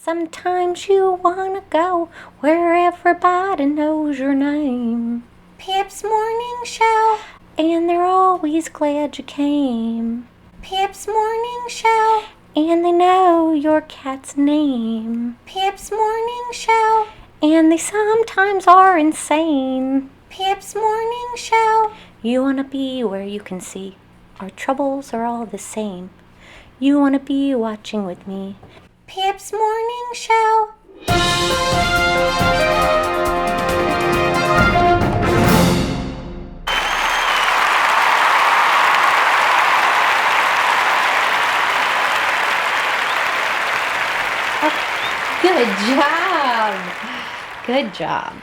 Sometimes you wanna go where everybody knows your name. Pip's Morning Show. And they're always glad you came. Pip's Morning Show. And they know your cat's name. Pip's Morning Show. And they sometimes are insane. Pip's Morning Show. You wanna be where you can see our troubles are all the same. You wanna be watching with me. Pip's Morning Show. Good job. Good job.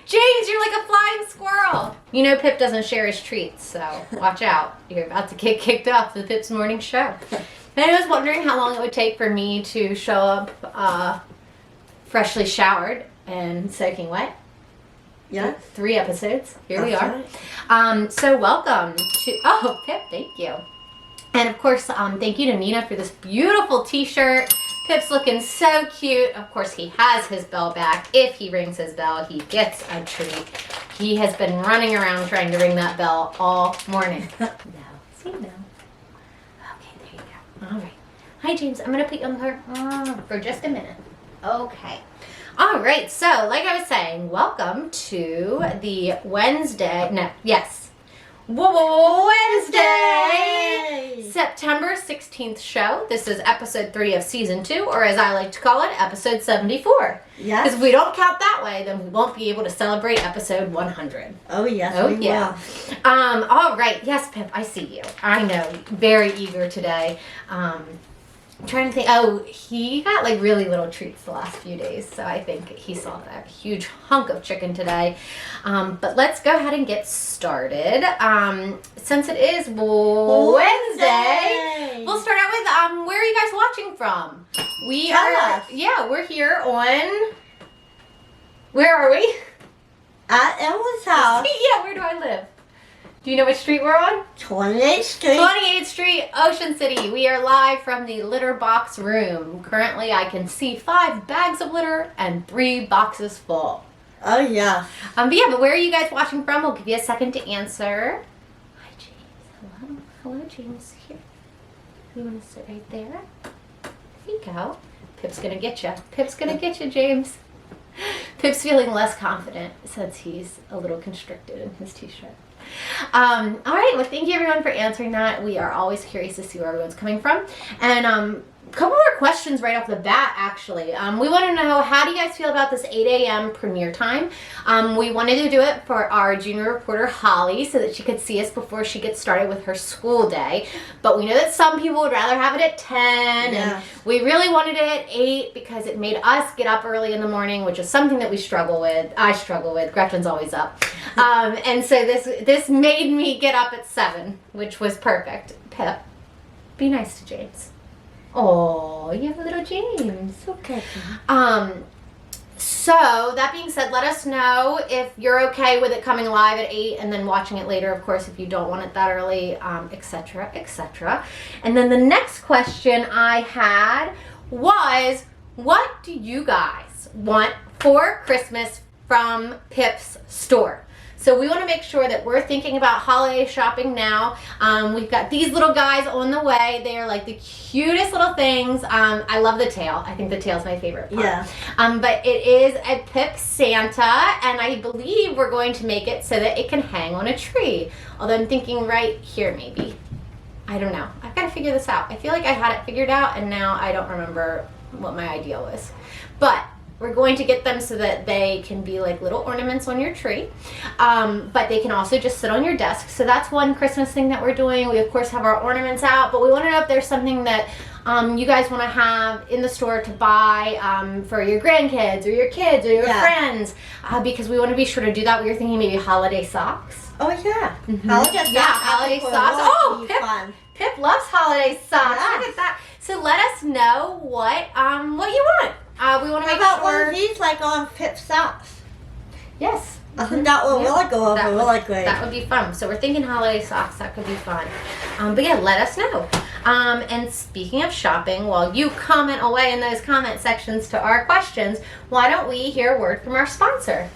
James, you're like a flying squirrel. You know Pip doesn't share his treats, so watch out. You're about to get kicked off the Pip's Morning Show. And I was wondering how long it would take for me to show up freshly showered and soaking wet. Yeah. 3 episodes. Here we are. Right. So welcome to... Oh, Pip, thank you. And of course, thank you to Nina for this beautiful t-shirt. Pip's looking so cute. Of course, he has his bell back. If he rings his bell, he gets a treat. He has been running around trying to ring that bell all morning. No. See, no. Okay, there you go. All right. Hi, James. I'm going to put you on her for just a minute. Okay. All right. So, like I was saying, welcome to the Wednesday. No, yes. Wednesday, September 16th show. This is episode 3 of season 2, or as I like to call it, episode 74. Yes. Because if we don't count that way, then we won't be able to celebrate episode 100. Oh, yes, oh, we yeah. Will. All right. Yes, Pip, I see you. I know. Very eager today. I'm trying to think. Oh, he got like really little treats the last few days, so I think he saw that huge hunk of chicken today. But let's go ahead and get started. Since it is Wednesday, we'll start out with where are you guys watching from? Tell us. Yeah, we're here on. Where are we? At Emma's house. Yeah, where do I live? Do you know which street we're on? 28th Street. 28th Street, Ocean City. We are live from the litter box room. Currently, I can see 5 bags of litter and 3 boxes full. Oh, yeah. But where are you guys watching from? We'll give you a second to answer. Hi, James. Hello. Hello, James. Here. You want to sit right there? There you go. Pip's going to get you. Pip's going to get you, James. Pip's feeling less confident since he's a little constricted in his t-shirt. All right, well, thank you everyone for answering that. We are always curious to see where everyone's coming from. And a couple more questions right off the bat, actually. We want to know, how do you guys feel about this 8 a.m. premiere time? We wanted to do it for our junior reporter, Holly, so that she could see us before she gets started with her school day. But we know that some people would rather have it at 10, and we really wanted it at 8 because it made us get up early in the morning, which is something that we struggle with. I struggle with. Gretchen's always up. And so this made me get up at 7, which was perfect. Pip, be nice to James. Oh, you have a little James. Okay. So, that being said, let us know if you're okay with it coming live at 8 and then watching it later, of course, if you don't want it that early, etc., etc. And then the next question I had was, what do you guys want for Christmas from Pip's store? So we want to make sure that we're thinking about holiday shopping now. We've got these little guys on the way. They are like the cutest little things. I love the tail. I think the tail's my favorite part. Yeah. But it is a Pip Santa, and I believe we're going to make it so that it can hang on a tree. Although I'm thinking right here maybe. I don't know. I've got to figure this out. I feel like I had it figured out, and now I don't remember what my idea was. But we're going to get them so that they can be like little ornaments on your tree. But they can also just sit on your desk. So that's one Christmas thing that we're doing. We, of course, have our ornaments out. But we want to know if there's something that you guys want to have in the store to buy for your grandkids or your kids or your friends. Because we want to be sure to do that. We were thinking maybe holiday socks. Oh, yeah. Mm-hmm. Holiday socks. Yeah, holiday socks. Oh, Pip loves holiday socks. Yes. Look at that. So let us know what you want. We want to make about sure. one of these, like on Pip socks? Yes. I think that would really go over really great. That would be fun. So we're thinking holiday socks. That could be fun. But yeah, let us know. And speaking of shopping, while you comment away in those comment sections to our questions, why don't we hear a word from our sponsor?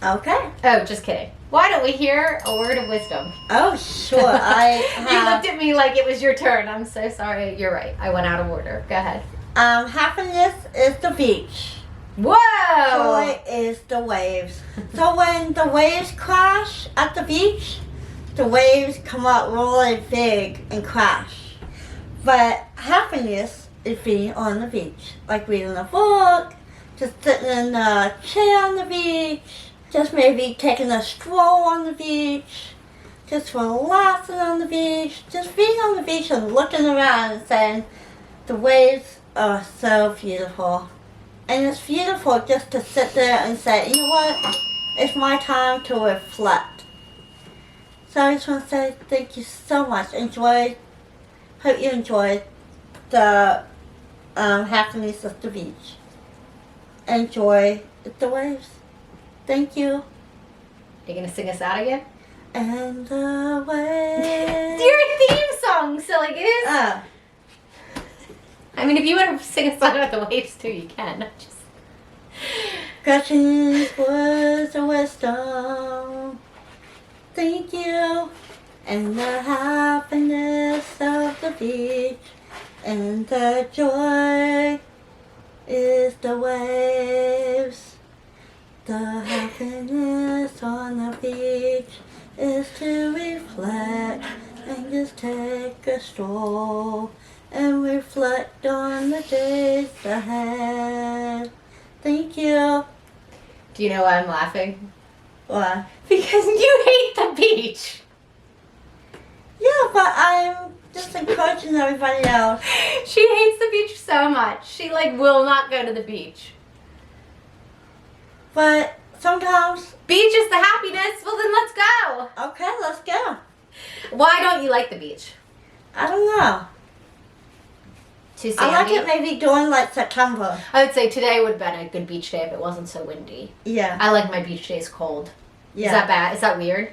Okay. Oh, just kidding. Why don't we hear a word of wisdom? Oh, sure. I You looked at me like it was your turn. I'm so sorry. You're right. I went out of order. Go ahead. Happiness is the beach. Whoa! Joy is the waves. So when the waves crash at the beach, the waves come up really big and crash. But happiness is being on the beach, like reading a book, just sitting in a chair on the beach, just maybe taking a stroll on the beach, just relaxing on the beach, just being on the beach and looking around and saying, the waves are so beautiful. And it's beautiful just to sit there and say, you know what, it's my time to reflect. So I just want to say thank you so much. Hope you enjoyed the happiness of the beach. Enjoy the waves. Thank you. You gonna sing us out again? And the waves. Your theme song, silly goose. Oh. I mean, if you want to sing a song about the waves too, you can. Just... Gretchen's words of wisdom. Thank you. And the happiness of the beach. And the joy is the waves. The happiness on the beach is to reflect and just take a stroll and reflect on the days ahead. Thank you. Do you know why I'm laughing? What? Because you hate the beach. Yeah, but I'm just encouraging everybody else. She hates the beach so much. She will not go to the beach. But sometimes, Beach is the happiness. Well, then let's go. okay, let's go. Why don't you like the beach? I don't know. Too I like sandy? it maybe during September. I would say today would have been a good beach day if it wasn't so windy. Yeah. I like my beach days cold. Yeah. Is that bad? Is that weird?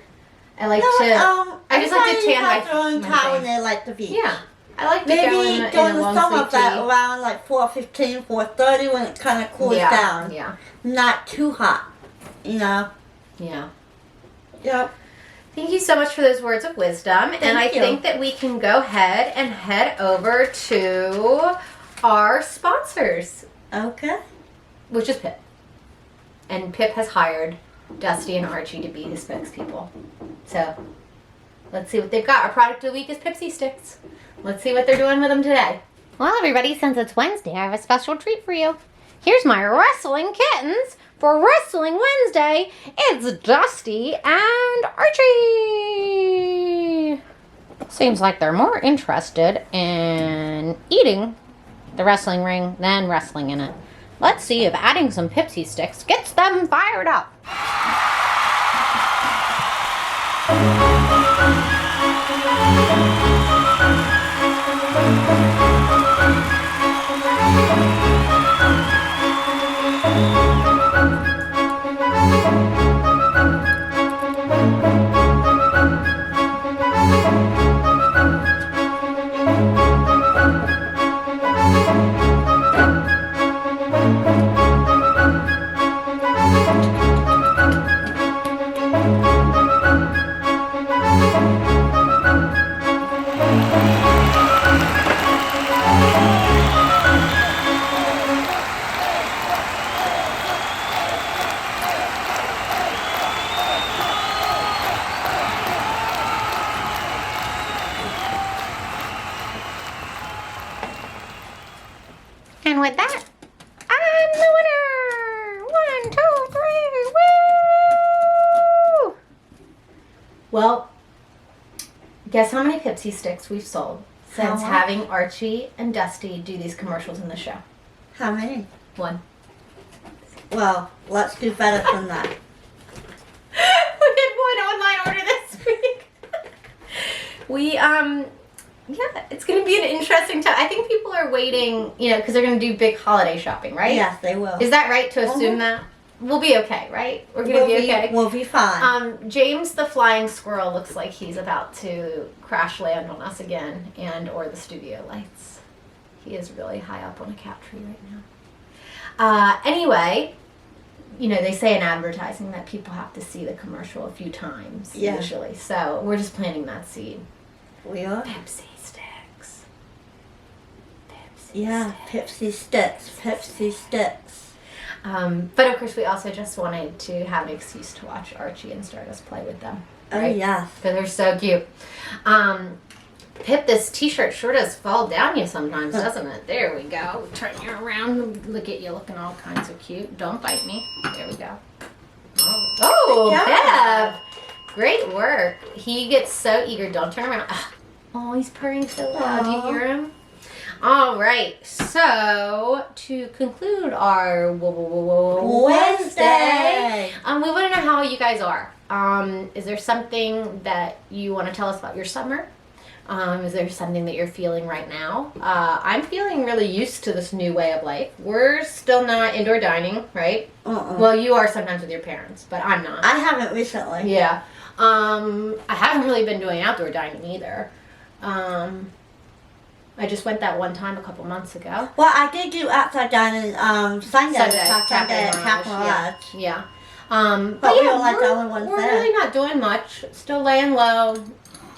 I like No, to. I just like to tan have their own my time when face. they like the beach. Yeah. I like to Maybe go in during a the long summer, sleeve that tee. around 4:15, 4:30 when it kind of cools down. Yeah. Not too hot, you know. Yeah. Yep. Thank you so much for those words of wisdom. And I Thank you. think that we can go ahead and head over to our sponsors, Okay. which is Pip. And Pip has hired Dusty and Archie to be his spokespeople. So let's see what they've got. Our product of the week is Pipsy Sticks. Let's see what they're doing with them today. Well, everybody, since it's Wednesday, I have a special treat for you. Here's my wrestling kittens. For Wrestling Wednesday, it's Dusty and Archie. Seems like they're more interested in eating the wrestling ring than wrestling in it. Let's see if adding some Pipsy Sticks gets them fired up. And with that, I'm the winner! 1, 2, 3, woo! Well, guess how many Pipsy Sticks we've sold since How having Archie and Dusty do these commercials in the show? How many? 1. Well, let's do better than that. We did 1 online order this week. Yeah, it's going to be an interesting time. I think people are waiting, because they're going to do big holiday shopping, right? Yes, they will. Is that right to assume that? we'll be okay, right? We're gonna be okay. We'll be fine. James the flying squirrel looks like he's about to crash land on us again, and or the studio lights. He is really high up on a cat tree right now. Anyway, you know, they say in advertising that people have to see the commercial a few times usually. So we're just planting that seed. We are. Pepsi sticks. Pepsi sticks. Pepsi sticks. But of course, we also just wanted to have an excuse to watch Archie and Stardust play with them. Right? Oh, yes. Because they're so cute. Pip, this t-shirt sure does fall down you sometimes, doesn't it? There we go. Turn you around. Look at you looking all kinds of cute. Don't bite me. There we go. Oh, Pip. Great work. He gets so eager. Don't turn around. Oh, he's purring so loud. Do you hear him? All right, so to conclude our Wednesday, we want to know how you guys are. Is there something that you want to tell us about your summer? Is there something that you're feeling right now? I'm feeling really used to this new way of life. We're still not indoor dining, right? Well, you are sometimes with your parents, but I'm not. I haven't recently. Yeah. I haven't really been doing outdoor dining either. I just went that one time a couple months ago. Well, I did do outside dining Sunday at Captain Lodge. Yeah. But we don't like the only ones we're there. really not doing much. Still laying low.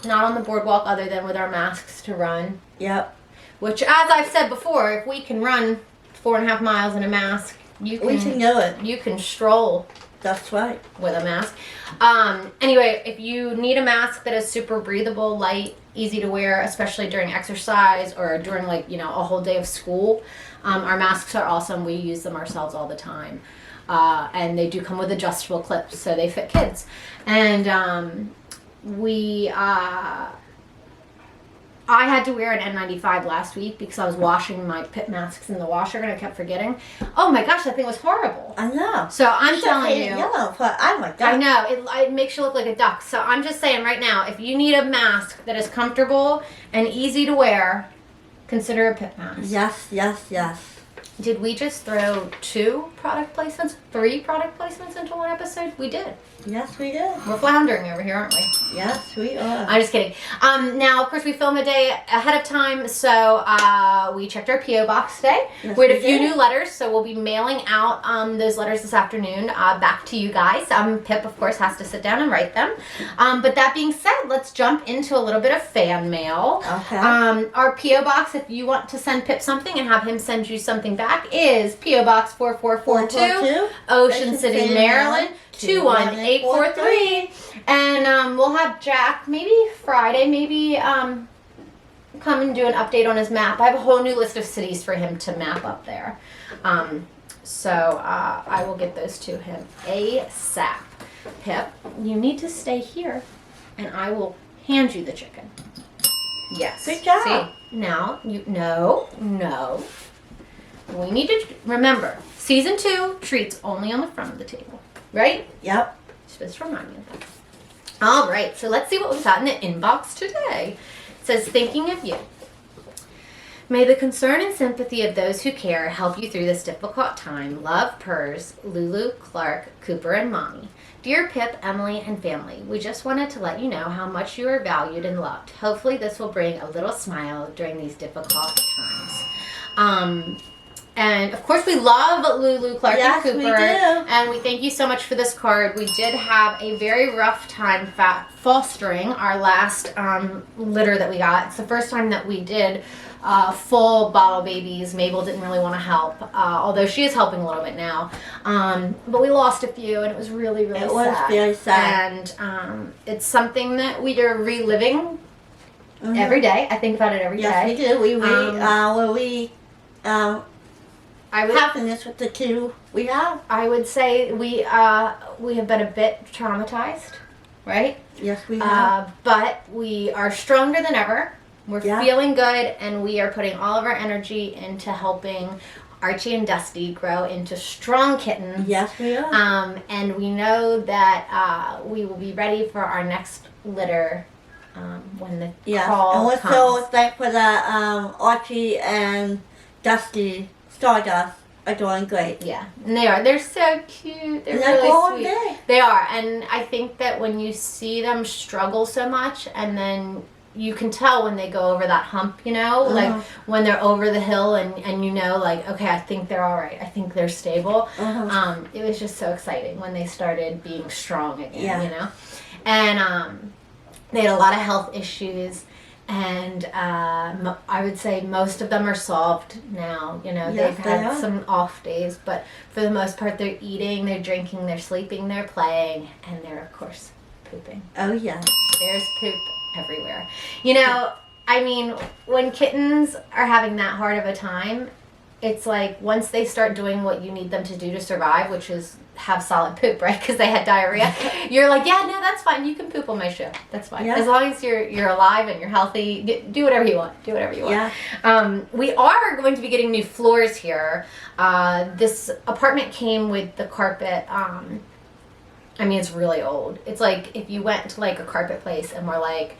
Not on the boardwalk other than with our masks to run. Yep. Which, as I've said before, if we can run 4.5 miles in a mask, we can do it. You can stroll. That's right. With a mask. Anyway, if you need a mask that is super breathable, light, easy to wear, especially during exercise or during a whole day of school, our masks are awesome. We use them ourselves all the time. And they do come with adjustable clips, so they fit kids. And I had to wear an N95 last week because I was washing my Pip masks in the washer and I kept forgetting. Oh my gosh, that thing was horrible. I know. So I'm telling you. Yellow, but oh my God. I know. It makes you look like a duck. So I'm just saying right now, if you need a mask that is comfortable and easy to wear, consider a Pip mask. Yes. Did we just throw 3 product placements into one episode? We did. Yes, we did. We're floundering over here, aren't we? Yes, we are. I'm just kidding. Now, of course, we film a day ahead of time, so we checked our P.O. box today. Yes, we had a few new letters, so we'll be mailing out those letters this afternoon back to you guys. Pip, of course, has to sit down and write them. But that being said, let's jump into a little bit of fan mail. Okay. Our P.O. box, if you want to send Pip something and have him send you something back, is P.O. Box 4442, Ocean City, Maryland. 21843, and we'll have Jack maybe Friday, come and do an update on his map. I have a whole new list of cities for him to map up there, so I will get those to him ASAP. Pip, you need to stay here, and I will hand you the chicken. Yes. Good job. See, now no. We need to remember season 2 treats only on the front of the table. Right? Yep. You're supposed to remind me of that. All right, so let's see what we've got in the inbox today. It says, thinking of you. May the concern and sympathy of those who care help you through this difficult time. Love, Purrs, Lulu, Clark, Cooper, and Mommy. Dear Pip, Emily, and family, we just wanted to let you know how much you are valued and loved. Hopefully this will bring a little smile during these difficult times. And of course we love Lulu, Clark, and Cooper. We do. And we thank you so much for this card. We did have a very rough time fostering our last litter that we got. It's the first time that we did full bottle babies. Mabel didn't really want to help, although she is helping a little bit now. But we lost a few, and it was really, really sad. It was very sad. And it's something that we are reliving every day. I think about it every day. Yes, we do. Happiness with the 2 we have. I would say we have been a bit traumatized, right? Yes, we have. But we are stronger than ever. We're feeling good, and we are putting all of our energy into helping Archie and Dusty grow into strong kittens. Yes, we are. And we know that we will be ready for our next litter when the call and we're comes. so thankful that Archie and Dusty Stardust are doing great. Yeah, and they are. They're so cute. They're And they're really growing sweet. big. They are, and I think that when you see them struggle so much, and then you can tell when they go over that hump, you know, like when they're over the hill, and you know, like, okay, I think they're all right. I think they're stable. It was just so exciting when they started being strong again, you know, and they had a lot of health issues. And I would say most of them are solved now. You know, Yes, they've they had are. some off days, but for the most part, they're eating, they're drinking, they're sleeping, they're playing, and they're, of course, pooping. Oh, yes. There's poop everywhere. You know, I mean, when kittens are having that hard of a time, it's like once they start doing what you need them to do to survive, which is have solid poop, right? Because they had diarrhea. You're like, yeah, no, that's fine. You can poop on my shoe. That's fine. Yeah. As long as you're alive and you're healthy, do whatever you want. Do whatever you want. Yeah. We are going to be getting new floors here. This apartment came with the carpet. I mean, it's really old. It's like if you went to like a carpet place and were like,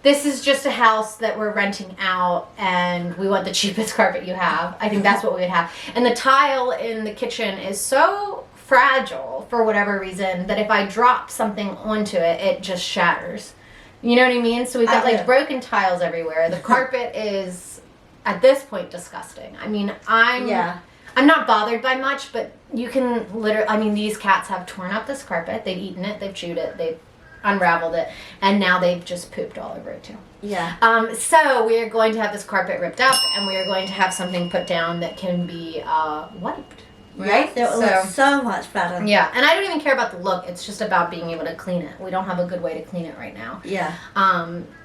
this is just a house that we're renting out and we want the cheapest carpet you have. I think that's what we would have. And the tile in the kitchen is so fragile for whatever reason that if I drop something onto it, it just shatters. You know what I mean? So we've got like broken tiles everywhere. The carpet is at this point disgusting. I mean, I'm not bothered by much, but you can literally, I mean, these cats have torn up this carpet. They've eaten it, they've chewed it, they've unraveled it, and now they've just pooped all over it too. Yeah. So we are going to have this carpet ripped up, and we are going to have something put down that can be wiped. Right? Yes, it will look so much better. Yeah, and I don't even care about the look. It's just about being able to clean it. We don't have a good way to clean it right now. Yeah.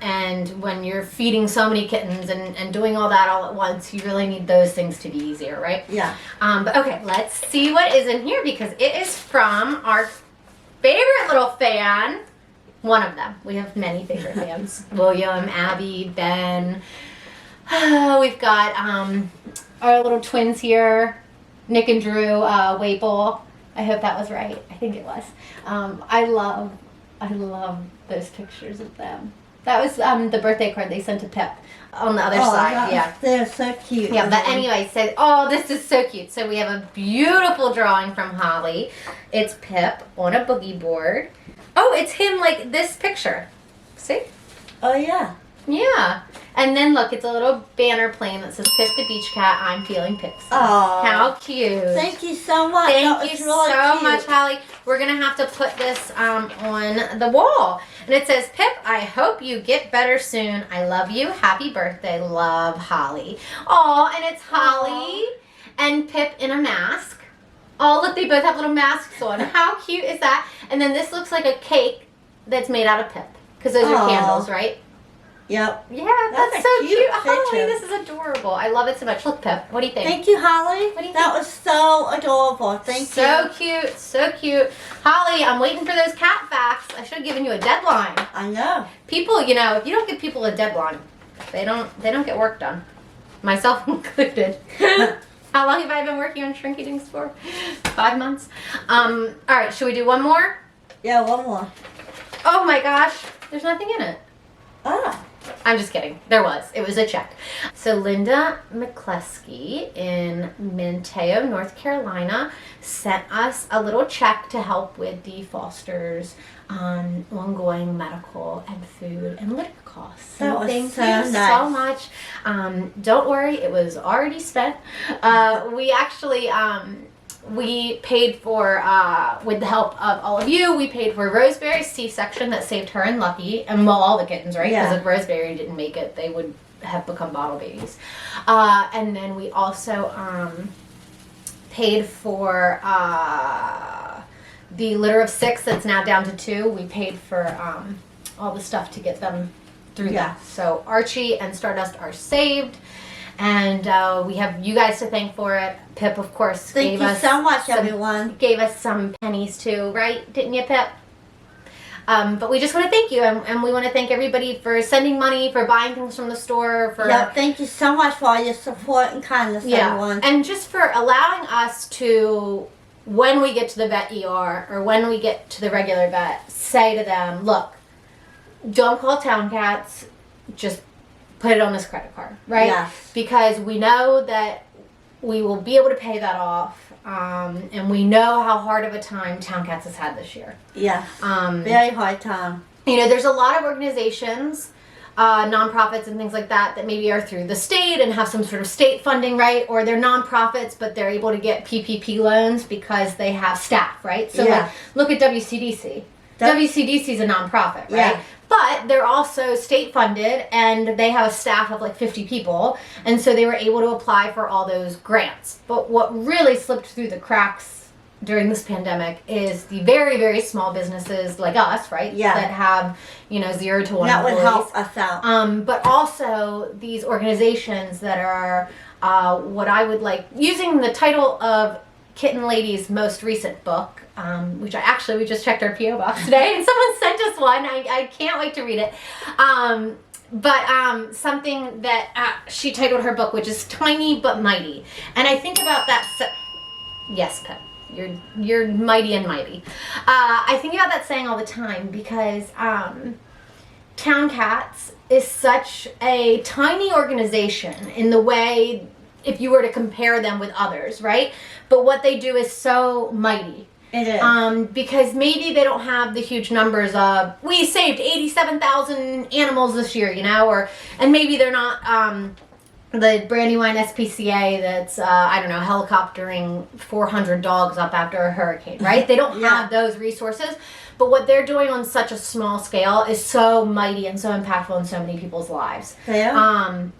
And when you're feeding so many kittens and doing all that all at once, you really need those things to be easier, right? Yeah. But okay, let's see what is in here because it is from our favorite little fan. One of them. We have many favorite fans. William, Abby, Ben. We've got our little twins here. Nick and Drew Waple. I hope that was right. I think it was. I love those pictures of them. That was the birthday card they sent to Pip on the other side. Yeah. They're so cute. Yeah, but anyway, so, this is so cute. So we have a beautiful drawing from Holly. It's Pip on a boogie board. Oh, it's him like this picture. See? Oh, yeah. Yeah. And then look, it's a little banner plane that says Pip the Beach Cat, I'm feeling Pipsy. Oh. How cute. Thank you so much. Thank you so much, Holly. We're going to have to put this on the wall. And it says, Pip, I hope you get better soon. I love you. Happy birthday. Love, Holly. Aw, and it's Holly and Pip in a mask. Oh, look, they both have little masks on. How cute is that? And then this looks like a cake that's made out of Pip. Because those are candles, right? Yep. Yeah, that's so cute. Holly, picture. this is adorable. I love it so much. Look, Pip, what do you think? Thank you, Holly. What do you That think? was so adorable. Thank you. So cute, so cute. Holly, I'm waiting for those cat facts. I should have given you a deadline. I know. People, you know, if you don't give people a deadline, they don't get work done. Myself included. How long have I been working on Shrink Eatings for? 5 months. All right, should we do one more? Yeah, one more. Oh my gosh, there's nothing in it. Ah. I'm just kidding. There was. It was a check. So Linda McCleskey in Manteo, North Carolina, sent us a little check to help with the Foster's ongoing medical and food and litter costs. That was thank so you nice. so much. Don't worry, it was already spent. We actually we paid for, with the help of all of you, we paid for Rosemary's C-section that saved her and Lucky, and well, all the kittens, right? Because Yeah. if Rosemary didn't make it, they would have become bottle babies. And then we also paid for the litter of 6 that's now down to 2. We paid for all the stuff to get them through that. So Archie and Stardust are saved. And we have you guys to thank for it. Pip, of course, Thank you so much, everyone. Gave us some pennies too, right? Didn't you, Pip? But we just want to thank you, and we want to thank everybody for sending money, for buying things from the store, for Thank you so much for all your support and kindness, everyone. and just for allowing us to, when we get to the vet ER or when we get to the regular vet, say to them, look, don't call Town Cats, just put it on this credit card, right? Yes. Because we know that we will be able to pay that off. And we know how hard of a time Town Cats has had this year. Yes. Very hard time. You know, there's a lot of organizations, nonprofits and things like that maybe are through the state and have some sort of state funding, right? Or they're nonprofits, but they're able to get PPP loans because they have staff, right? So like, look at WCDC. WCDC is a nonprofit, right? Yeah. But they're also state funded and they have a staff of like 50 people. And so they were able to apply for all those grants. But what really slipped through the cracks during this pandemic is the very, very small businesses like us, right? Yeah. That have, you know, 0 to 1 That would employees. help us out. But also these organizations that are what I would like, using the title of Kitten Lady's most recent book, which we just checked our P.O. box today and someone sent us one. I can't wait to read it. But something that she titled her book, which is Tiny But Mighty. And I think about that. Yes, Pep. You're mighty and mighty. I think about that saying all the time because Town Cats is such a tiny organization in the way, if you were to compare them with others, right? But what they do is so mighty. It is. Because maybe they don't have the huge numbers of, we saved 87,000 animals this year, you know, and maybe they're not the Brandywine SPCA that's, helicoptering 400 dogs up after a hurricane, right? They don't have those resources. But what they're doing on such a small scale is so mighty and so impactful in so many people's lives. Yeah.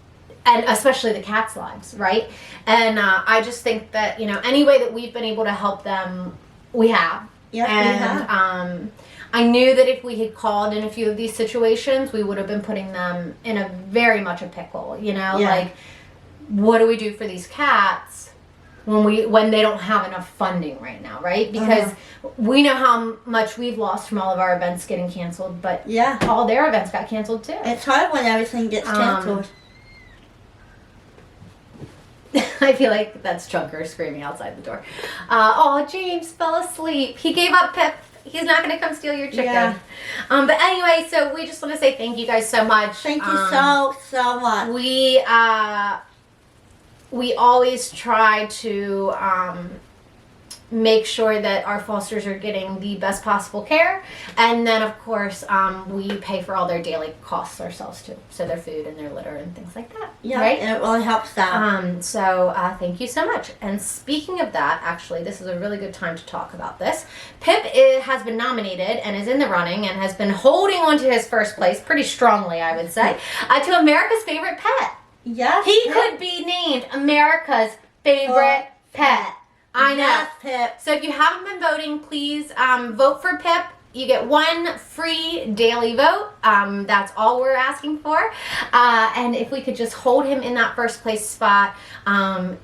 And especially the cats' lives, right? And I just think that, you know, any way that we've been able to help them, we have. Yeah, and we have. I knew that if we had called in a few of these situations, we would have been putting them in a very much a pickle, you know? Yeah. Like, what do we do for these cats when they don't have enough funding right now, right? Because we know how much we've lost from all of our events getting canceled, but all their events got canceled too. It's hard when everything gets canceled. I feel like that's Chunker screaming outside the door. Oh, James fell asleep. He gave up, Pip. He's not going to come steal your chicken. Yeah. But anyway, so we just want to say thank you guys so much. Thank you so much. We always try to make sure that our fosters are getting the best possible care. And then, of course, we pay for all their daily costs ourselves, too. So their food and their litter and things like that. Yeah, right? and it really helps out. So thank you so much. And speaking of that, actually, this is a really good time to talk about this. Pip has been nominated and is in the running and has been holding on to his first place pretty strongly, I would say, to America's Favorite Pet. Yes, He could be named America's Favorite Pet. I know. Yes, Pip. So if you haven't been voting, please vote for Pip. You get 1 free daily vote. That's all we're asking for. And if we could just hold him in that first place spot,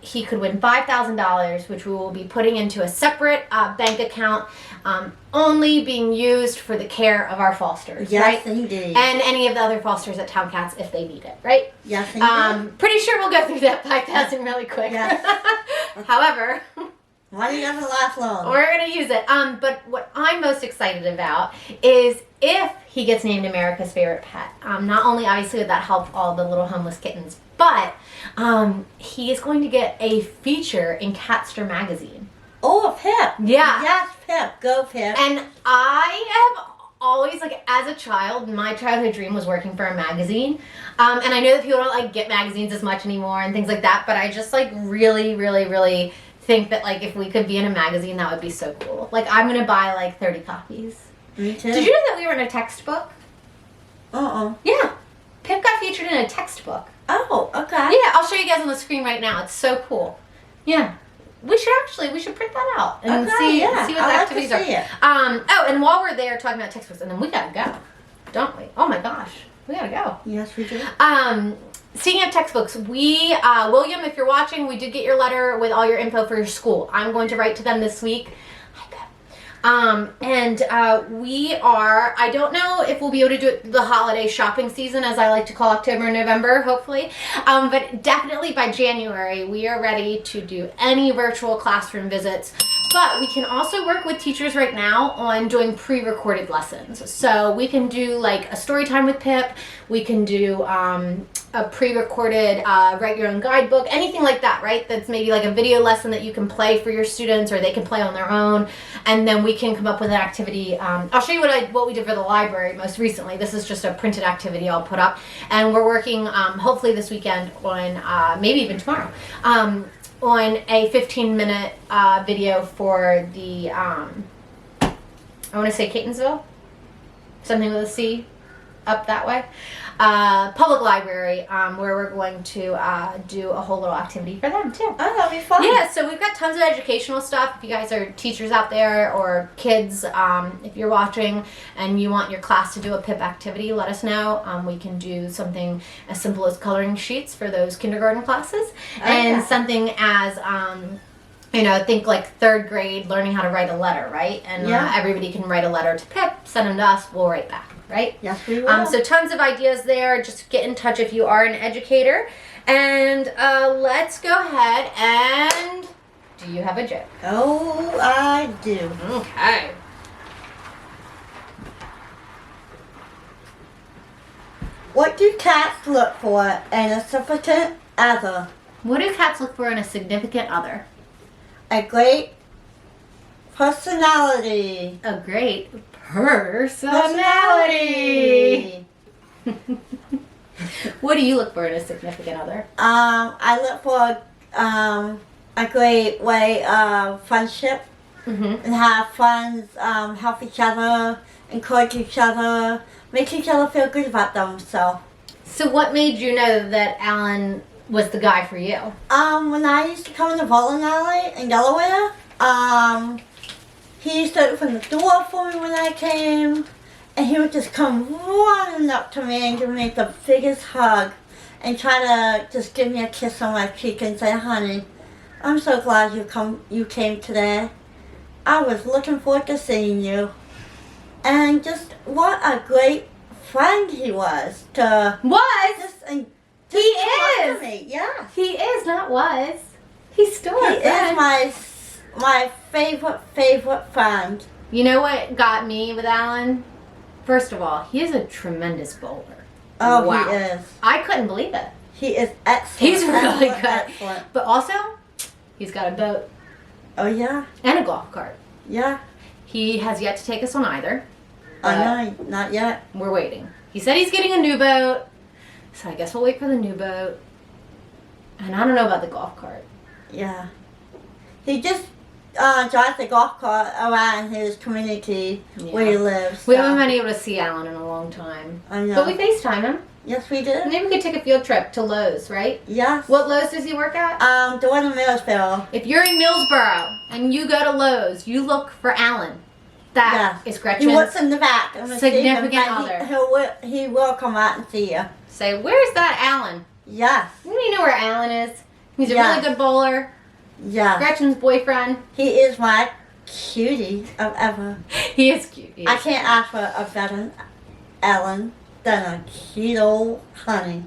he could win $5,000, which we will be putting into a separate bank account, only being used for the care of our fosters, Yes, right? indeed. And any of the other fosters at Town Cats if they need it, right? Yes, indeed. Pretty sure we'll go through that 5,000 really quick. Yes. However, Money doesn't last long. we're going to use it. But what I'm most excited about is if he gets named America's Favorite Pet. Not only obviously would that help all the little homeless kittens, but he is going to get a feature in Catster magazine. Oh, Pip. Yeah. Yes, Pip. Go, Pip. And I have always, like, as a child, my childhood dream was working for a magazine. And I know that people don't, like, get magazines as much anymore and things like that, but I just, like, really, really, really think that, like, if we could be in a magazine, that would be so cool. Like, I'm going to buy, like, 30 copies. Me too. Did you know that we were in a textbook? Yeah. Pip got featured in a textbook. Oh, okay. Yeah, I'll show you guys on the screen right now. It's so cool. Yeah. We should print that out and see what the activities are. Oh, and while we're there talking about textbooks, and then we gotta go, don't we? Oh my gosh, we gotta go. Yes, we do. Speaking of textbooks, William, if you're watching, we did get your letter with all your info for your school. I'm going to write to them this week. I don't know if we'll be able to do it the holiday shopping season, as I like to call October and November, hopefully. But definitely by January, we are ready to do any virtual classroom visits But we can also work with teachers right now on doing pre-recorded lessons. So we can do like a story time with Pip. We can do a pre-recorded write your own guidebook, anything like that, right? That's maybe like a video lesson that you can play for your students or they can play on their own. And then we can come up with an activity. I'll show you what we did for the library most recently. This is just a printed activity I'll put up. And we're working hopefully this weekend on, maybe even tomorrow, on a 15-minute video for the, I want to say Catonsville, something with a C, up that way, public library, where we're going to do a whole little activity for them too. Oh, that'll be fun. Yeah, so we've got tons of educational stuff. If you guys are teachers out there or kids, if you're watching and you want your class to do a PIP activity, let us know. We can do something as simple as coloring sheets for those kindergarten classes, and something as think like 3rd grade, learning how to write a letter, right? And everybody can write a letter to Pip, send them to us, we'll write back, right? Yes, we will. So tons of ideas there. Just get in touch if you are an educator. And let's go ahead and, do you have a joke? Oh, I do. Okay. What do cats look for in a significant other? What do cats look for in a significant other? A great personality. A great personality. What do you look for in a significant other? I look for a great way of friendship and have friends help each other, encourage each other, make each other feel good about themselves. So what made you know that Alan was the guy for you? When I used to come in the bowling alley in Delaware, he used to open the door for me when I came, and he would just come running up to me and give me the biggest hug and try to just give me a kiss on my cheek and say, honey, I'm so glad you came today. I was looking forward to seeing you. And just what a great friend he was to He is. me. Yeah. He is, not was. He's still a He friend. is my favorite friend. You know what got me with Alan? First of all, he is a tremendous bowler. Oh, wow. he is. I couldn't believe it. He is excellent. He's really good. Excellent. But also, he's got a boat Oh, yeah. and a golf cart. Yeah. He has yet to take us on either. I know. Not yet. We're waiting. He said he's getting a new boat, so I guess we'll wait for the new boat. And I don't know about the golf cart. Yeah. He just drives the golf cart around his community where he lives. We so- haven't been able to see Alan in a long time. I know. But we FaceTime him. Yes, we did. Maybe we could take a field trip to Lowe's, right? Yes. What Lowe's does he work at? The one in Millsville. If you're in Millsboro and you go to Lowe's, you look for Alan. That is He Gretchen's. works in the back. of the significant station, but other. He will come out and see you. Say, where's that Alan? Yes. Do you know where Alan is? He's a Yes. really good bowler. Yes. Gretchen's boyfriend. He is my cutie of ever. He is cute. He is I can't ask for a better Ellen than a cute old honey.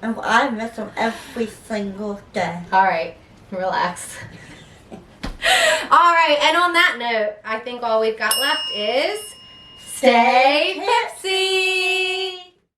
And I miss him every single day. All right, relax. All right, and on that note, I think all we've got left is stay Pepsi.